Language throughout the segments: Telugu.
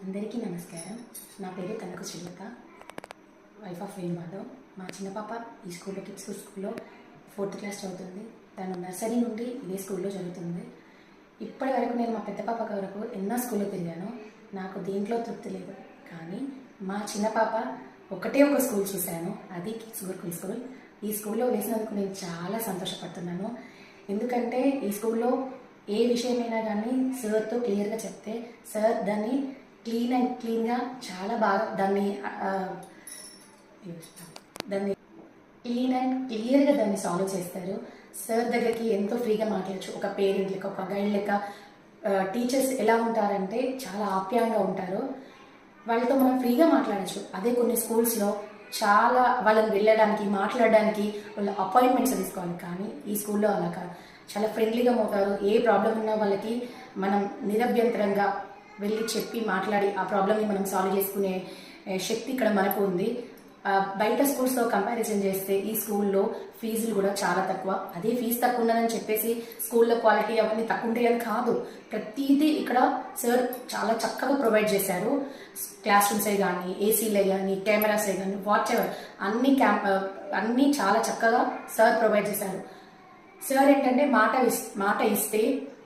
అందరికీ నమస్కారం. నా పేరు తనకు శ్రీలత, వైఫ్ ఆఫ్ వేణు మాధవ్. మా చిన్న పాప ఈ స్కూల్లో కిడ్స్ స్కూల్లో 4th క్లాస్ చదువుతుంది. తను నర్సరీ నుండి ఇదే స్కూల్లో చదువుతుంది. ఇప్పటి వరకు నేను మా పెద్ద పాప వరకు ఎన్నో స్కూల్లో తిరిగాను. నాకు దీంట్లో తృప్తి లేదు. కానీ మా చిన్న పాప ఒకటే ఒక స్కూల్ చూశాను, అది కిడ్స్ గురుకుల్ స్కూల్. ఈ స్కూల్లో వేసినందుకు నేను చాలా సంతోషపడుతున్నాను. ఎందుకంటే ఈ స్కూల్లో ఏ విషయమైనా కానీ సార్తో క్లియర్గా చెప్తే సార్ దాన్ని క్లీన్గా చాలా బాగా దాన్ని క్లియర్గా దాన్ని సాల్వ్ చేస్తారు. సార్ దగ్గరికి ఎంతో ఫ్రీగా మాట్లాడచ్చు. ఒక పేరెంట్ లెక్క, ఒక గైడ్ లెక్క. టీచర్స్ ఎలా ఉంటారంటే చాలా ఆప్యాయంగా ఉంటారు. వాళ్ళతో మనం ఫ్రీగా మాట్లాడచ్చు. అదే కొన్ని స్కూల్స్లో చాలా వాళ్ళని వెళ్ళడానికి, మాట్లాడడానికి వాళ్ళ అపాయింట్మెంట్స్ తీసుకోవాలి. కానీ ఈ స్కూల్లో అలా కాదు, చాలా ఫ్రెండ్లీగా పోతారు. ఏ ప్రాబ్లం ఉన్నా వాళ్ళకి మనం నిరభ్యంతరంగా వెళ్ళి చెప్పి మాట్లాడి ఆ ప్రాబ్లమ్ని మనం సాల్వ్ చేసుకునే శక్తి ఇక్కడ మనకు ఉంది. బయట స్కూల్స్తో కంపారిజన్ చేస్తే ఈ స్కూల్లో ఫీజులు కూడా చాలా తక్కువ. అదే ఫీజు తక్కువ ఉన్నదని చెప్పేసి స్కూల్లో క్వాలిటీ అవన్నీ తక్కువ ఉంటాయని కాదు. ప్రతిదీ ఇక్కడ సార్ చాలా చక్కగా ప్రొవైడ్ చేశారు. క్లాస్ రూమ్సే కానీ, ఏసీలే కానీ, కెమెరాసే కానీ, వాట్ ఎవర్ అన్నీ చాలా చక్కగా సార్ ప్రొవైడ్ చేశారు. సార్ ఏంటంటే మాట ఇస్తే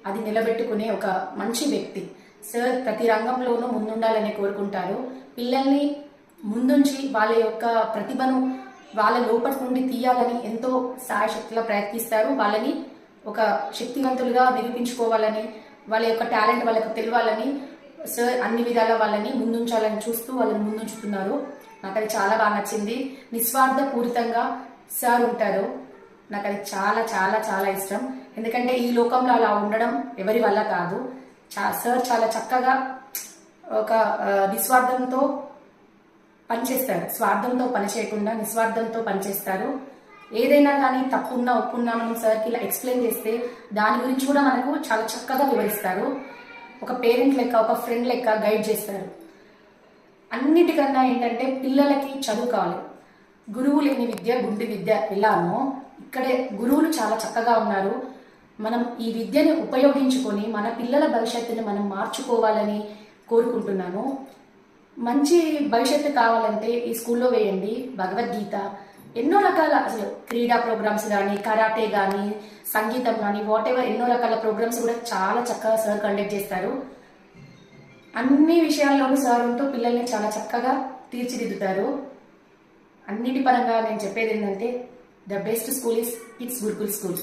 అది నిలబెట్టుకునే ఒక మంచి వ్యక్తి. సార్ ప్రతి రంగంలోనూ ముందుండాలని కోరుకుంటారు. పిల్లల్ని ముందుంచి వాళ్ళ యొక్క ప్రతిభను వాళ్ళ లోపటి నుండి తీయాలని ఎంతో సాయశక్తిగా ప్రయత్నిస్తారు. వాళ్ళని ఒక శక్తివంతులుగా నిరూపించుకోవాలని, వాళ్ళ యొక్క టాలెంట్ వాళ్ళకు తెలియాలని సార్ అన్ని విధాలా వాళ్ళని ముందుంచాలని చూస్తూ వాళ్ళని ముందుంచుతున్నారు. నాకు అది చాలా బాగా నచ్చింది. నిస్వార్థపూరితంగా సార్ ఉంటారు. నాకు అది చాలా చాలా చాలా ఇష్టం. ఎందుకంటే ఈ లోకంలో అలా ఉండడం ఎవరి వల్ల కాదు. సార్ చాలా చక్కగా ఒక నిస్వార్థంతో పనిచేస్తారు. స్వార్థంతో పని చేయకుండా నిస్వార్థంతో పనిచేస్తారు. ఏదైనా కానీ తప్పున్నా ఒప్పున్నా మనం సార్కి ఇలా ఎక్స్ప్లెయిన్ చేస్తే దాని గురించి కూడా మనకు చాలా చక్కగా వివరిస్తారు. ఒక పేరెంట్ లెక్క, ఒక ఫ్రెండ్ లెక్క గైడ్ చేస్తారు. అన్నిటికన్నా ఏంటంటే పిల్లలకి చదువు కావాలి. గురువు లేని విద్య గుండి విద్య ఎలానో ఇక్కడే గురువులు చాలా చక్కగా ఉన్నారు. మనం ఈ విద్యని ఉపయోగించుకొని మన పిల్లల భవిష్యత్తుని మనం మార్చుకోవాలని కోరుకుంటున్నాను. మంచి భవిష్యత్తు కావాలంటే ఈ స్కూల్లో వేయండి. భగవద్గీత, ఎన్నో రకాల అసలు క్రీడా ప్రోగ్రామ్స్ కానీ, కరాటే కానీ, సంగీతం కానీ, వాట్ ఎవర్ ఎన్నో రకాల ప్రోగ్రామ్స్ కూడా చాలా చక్కగా సార్ కండక్ట్ చేస్తారు. అన్ని విషయాల్లోనూ సార్ ఉంటూ పిల్లల్ని చాలా చక్కగా తీర్చిదిద్దుతారు. అన్నిటి పరంగా నేను చెప్పేది ఏంటంటే the best school is kids Gurukul school.